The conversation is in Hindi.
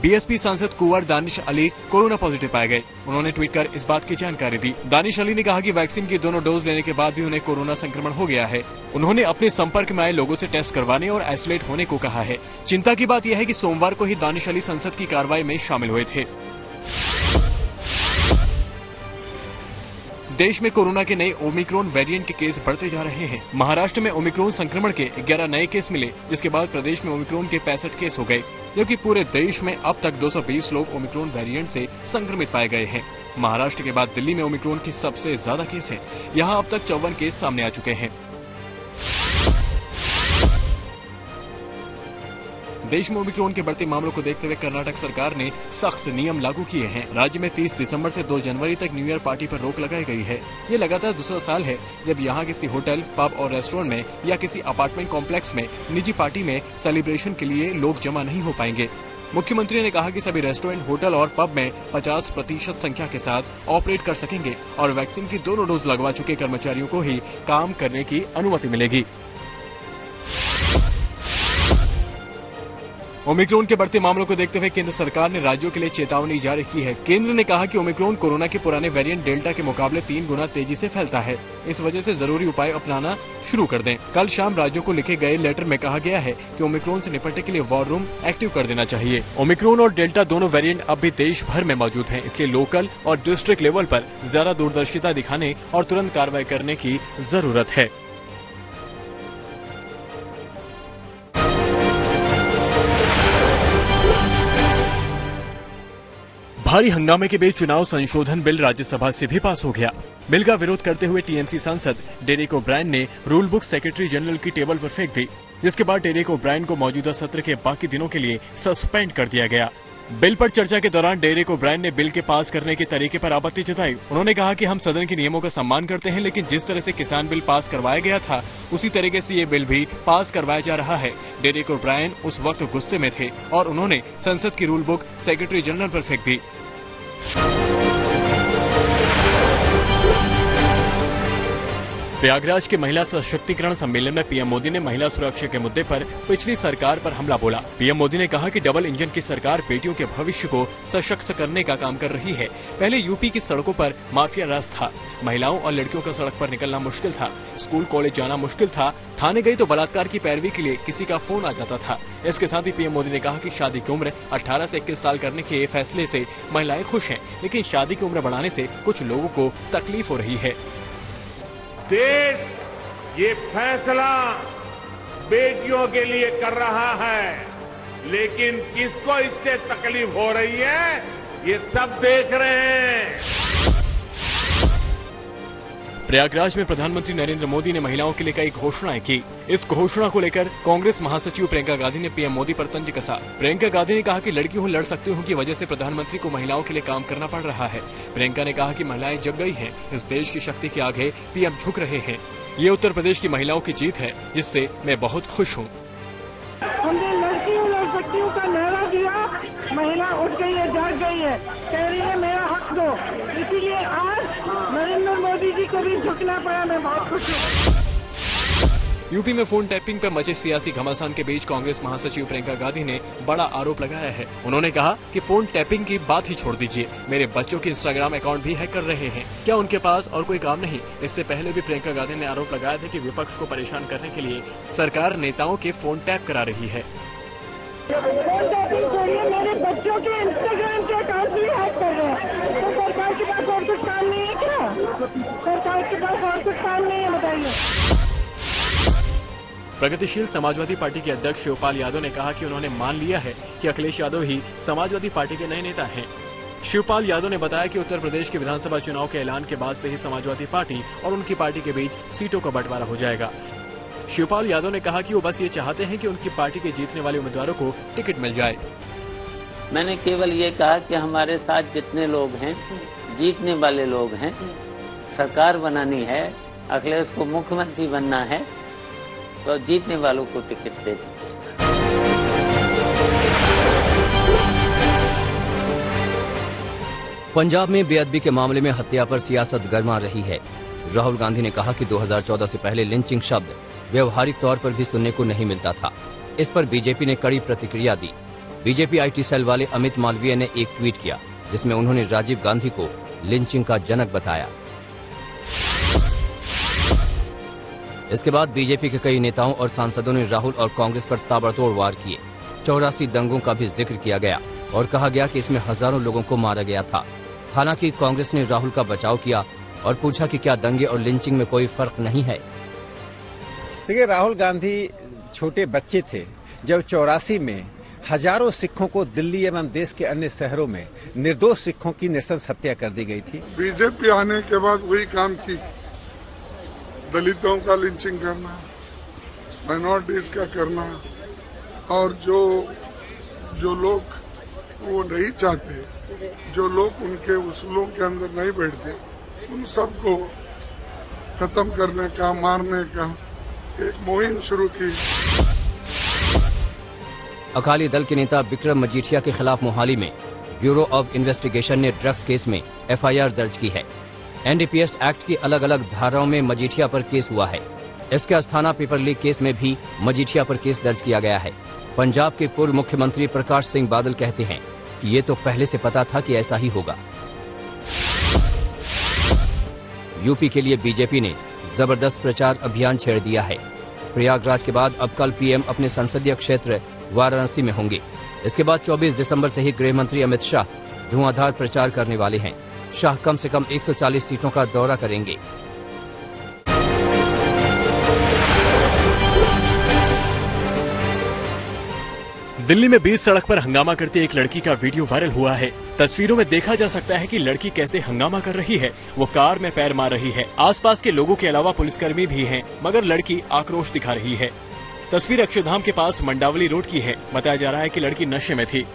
बीएसपी सांसद कुंवर दानिश अली कोरोना पॉजिटिव पाए गए। उन्होंने ट्वीट कर इस बात की जानकारी दी। दानिश अली ने कहा कि वैक्सीन की दोनों डोज लेने के बाद भी उन्हें कोरोना संक्रमण हो गया है। उन्होंने अपने संपर्क में आए लोगों से टेस्ट करवाने और आइसोलेट होने को कहा है। चिंता की बात यह है कि सोमवार को ही दानिश अली संसद की कार्रवाई में शामिल हुए थे। देश में कोरोना के नए ओमिक्रॉन वेरिएंट के केस बढ़ते जा रहे हैं। महाराष्ट्र में ओमिक्रॉन संक्रमण के 11 नए केस मिले, जिसके बाद प्रदेश में ओमिक्रॉन के 65 केस हो गए, जबकि पूरे देश में अब तक 220 लोग ओमिक्रॉन वेरिएंट से संक्रमित पाए गए हैं। महाराष्ट्र के बाद दिल्ली में ओमिक्रॉन के सबसे ज्यादा केस हैं। यहाँ अब तक 54 केस सामने आ चुके हैं। देश में ओमिक्रॉन के बढ़ते मामलों को देखते हुए कर्नाटक सरकार ने सख्त नियम लागू किए हैं। राज्य में 30 दिसंबर से 2 जनवरी तक न्यू ईयर पार्टी पर रोक लगाई गई है। ये लगातार दूसरा साल है जब यहाँ किसी होटल, पब और रेस्टोरेंट में या किसी अपार्टमेंट कॉम्प्लेक्स में निजी पार्टी में सेलिब्रेशन के लिए लोग जमा नहीं हो पाएंगे। मुख्यमंत्री ने कहा कि सभी रेस्टोरेंट, होटल और पब में 50% संख्या के साथ ऑपरेट कर सकेंगे और वैक्सीन की दोनों डोज लगवा चुके कर्मचारियों को ही काम करने की अनुमति मिलेगी। ओमिक्रॉन के बढ़ते मामलों को देखते हुए केंद्र सरकार ने राज्यों के लिए चेतावनी जारी की है। केंद्र ने कहा कि ओमिक्रॉन कोरोना के पुराने वेरिएंट डेल्टा के मुकाबले 3 गुना तेजी से फैलता है। इस वजह से जरूरी उपाय अपनाना शुरू कर दें। कल शाम राज्यों को लिखे गए लेटर में कहा गया है कि ओमिक्रॉन से निपटने के लिए वॉर रूम एक्टिव कर देना चाहिए। ओमिक्रॉन और डेल्टा दोनों वेरिएंट अब भी देश भर में मौजूद हैं, इसलिए लोकल और डिस्ट्रिक्ट लेवल पर ज्यादा दूरदर्शिता दिखाने और तुरंत कार्रवाई करने की जरूरत है। भारी हंगामे के बीच चुनाव संशोधन बिल राज्यसभा से भी पास हो गया। बिल का विरोध करते हुए टीएमसी सांसद डेरेक ओब्रायन ने रूल बुक सेक्रेटरी जनरल की टेबल पर फेंक दी, जिसके बाद डेरेक ओब्रायन को मौजूदा सत्र के बाकी दिनों के लिए सस्पेंड कर दिया गया। बिल पर चर्चा के दौरान डेरेक ओब्रायन ने बिल के पास करने के तरीके पर आपत्ति जताई। उन्होंने कहा कि हम सदन के नियमों का सम्मान करते हैं, लेकिन जिस तरह से किसान बिल पास करवाया गया था उसी तरीके से ये बिल भी पास करवाया जा रहा है। डेरेक ओब्रायन उस वक्त गुस्से में थे और उन्होंने संसद की रूल बुक सेक्रेटरी जनरल पर फेंक दी। प्रयागराज के महिला सशक्तिकरण सम्मेलन में पीएम मोदी ने महिला सुरक्षा के मुद्दे पर पिछली सरकार पर हमला बोला। पीएम मोदी ने कहा कि डबल इंजन की सरकार बेटियों के भविष्य को सशक्त करने का काम कर रही है। पहले यूपी की सड़कों पर माफिया राज था, महिलाओं और लड़कियों का सड़क पर निकलना मुश्किल था, स्कूल कॉलेज जाना मुश्किल था, थाने गई तो बलात्कार की पैरवी के लिए किसी का फोन आ जाता था। इसके साथ ही पीएम मोदी ने कहा कि शादी की उम्र 18 से 21 साल करने के फैसले से महिलाएं खुश हैं, लेकिन शादी की उम्र बढ़ाने से कुछ लोगों को तकलीफ हो रही है। देश ये फैसला बेटियों के लिए कर रहा है, लेकिन किसको इससे तकलीफ हो रही है ये सब देख रहे हैं। प्रयागराज में प्रधानमंत्री नरेंद्र मोदी ने महिलाओं के लिए कई घोषणाएं की। इस घोषणा को लेकर कांग्रेस महासचिव प्रियंका गांधी ने पीएम मोदी पर तंज कसा। प्रियंका गांधी ने कहा कि लड़की हूं, लड़ सकती हूं की वजह से प्रधानमंत्री को महिलाओं के लिए काम करना पड़ रहा है। प्रियंका ने कहा कि महिलाएं जग गई हैं, इस देश की शक्ति के आगे पीएम झुक रहे हैं। ये उत्तर प्रदेश की महिलाओं की जीत है, जिससे मैं बहुत खुश हूँ। हमने लड़की हूँ, लड़ सकती हूँ का नारा दिया, महिला उठ गई है, जाग गई है, कह रही है मेरा हक दो। इसीलिए आज नरेंद्र मोदी जी को भी झुकना पड़ा। मैं बहुत खुश हूँ। यूपी में फोन टैपिंग पर मचे सियासी घमासान के बीच कांग्रेस महासचिव प्रियंका गांधी ने बड़ा आरोप लगाया है। उन्होंने कहा कि फोन टैपिंग की बात ही छोड़ दीजिए, मेरे बच्चों के इंस्टाग्राम अकाउंट भी हैक कर रहे हैं। क्या उनके पास और कोई काम नहीं? इससे पहले भी प्रियंका गांधी ने आरोप लगाया था कि विपक्ष को परेशान करने के लिए सरकार नेताओं के फोन टैप करा रही है। मेरे बच्चों के इंस्टाग्राम के अकाउंट भी हैक कर रहे हैं, तो सरकार के पास और कुछ काम नहीं है क्या? सरकार के पास और कुछ काम नहीं है, बताइए। प्रगतिशील समाजवादी पार्टी के अध्यक्ष शिवपाल यादव ने कहा कि उन्होंने मान लिया है कि अखिलेश यादव ही समाजवादी पार्टी के नए नेता हैं। शिवपाल यादव ने बताया कि उत्तर प्रदेश के विधानसभा चुनाव के ऐलान के बाद से ही समाजवादी पार्टी और उनकी पार्टी के बीच सीटों का बंटवारा हो जाएगा। शिवपाल यादव ने कहा कि वो बस ये चाहते हैं कि उनकी पार्टी के जीतने वाले उम्मीदवारों को टिकट मिल जाए। मैंने केवल ये कहा कि हमारे साथ जितने लोग हैं, जीतने वाले लोग हैं, सरकार बनानी है, अखिलेश को मुख्यमंत्री बनना है, तो जीतने वालों को टिकट दे दीजिएगा। पंजाब में बेअदबी के मामले में हत्या पर सियासत गरमा रही है। राहुल गांधी ने कहा कि 2014 से पहले लिंचिंग शब्द व्यवहारिक तौर पर भी सुनने को नहीं मिलता था। इस पर बीजेपी ने कड़ी प्रतिक्रिया दी। बीजेपी आईटी सेल वाले अमित मालवीय ने एक ट्वीट किया जिसमें उन्होंने राजीव गांधी को लिंचिंग का जनक बताया। इसके बाद बीजेपी के कई नेताओं और सांसदों ने राहुल और कांग्रेस पर ताबड़तोड़ वार किए। 84 दंगों का भी जिक्र किया गया और कहा गया कि इसमें हजारों लोगों को मारा गया था। हालांकि कांग्रेस ने राहुल का बचाव किया और पूछा कि क्या दंगे और लिंचिंग में कोई फर्क नहीं है। देखिए, राहुल गांधी छोटे बच्चे थे जब 84 में हजारों सिखों को दिल्ली एवं देश के अन्य शहरों में निर्दोष सिखों की नृशंस हत्या कर दी गई थी। बीजेपी आने के बाद वही काम की, दलितों का लिंचिंग करना, माइनॉरिटीज का करना, और जो लोग वो नहीं चाहते, जो लोग उनके उसूलों के अंदर नहीं बैठते, उन सबको खत्म करने का, मारने का एक मुहिम शुरू की। अकाली दल के नेता विक्रम मजीठिया के खिलाफ मोहाली में ब्यूरो ऑफ इन्वेस्टिगेशन ने ड्रग्स केस में एफआईआर दर्ज की है। एनडीपीएस एक्ट की अलग अलग धाराओं में मजीठिया पर केस हुआ है। इसके अस्थाना पेपर लीक केस में भी मजीठिया पर केस दर्ज किया गया है। पंजाब के पूर्व मुख्यमंत्री प्रकाश सिंह बादल कहते हैं कि ये तो पहले से पता था कि ऐसा ही होगा। यूपी के लिए बीजेपी ने जबरदस्त प्रचार अभियान छेड़ दिया है। प्रयागराज के बाद अब कल पीएम अपने संसदीय क्षेत्र वाराणसी में होंगे। इसके बाद 24 दिसंबर से ही गृह मंत्री अमित शाह धुआंधार प्रचार करने वाले हैं। शाह कम से कम 140 सीटों का दौरा करेंगे। दिल्ली में बीच सड़क पर हंगामा करती एक लड़की का वीडियो वायरल हुआ है। तस्वीरों में देखा जा सकता है कि लड़की कैसे हंगामा कर रही है। वो कार में पैर मार रही है। आसपास के लोगों के अलावा पुलिसकर्मी भी हैं, मगर लड़की आक्रोश दिखा रही है। तस्वीर अक्षरधाम के पास मंडावली रोड की है। बताया जा रहा है कि लड़की नशे में थी।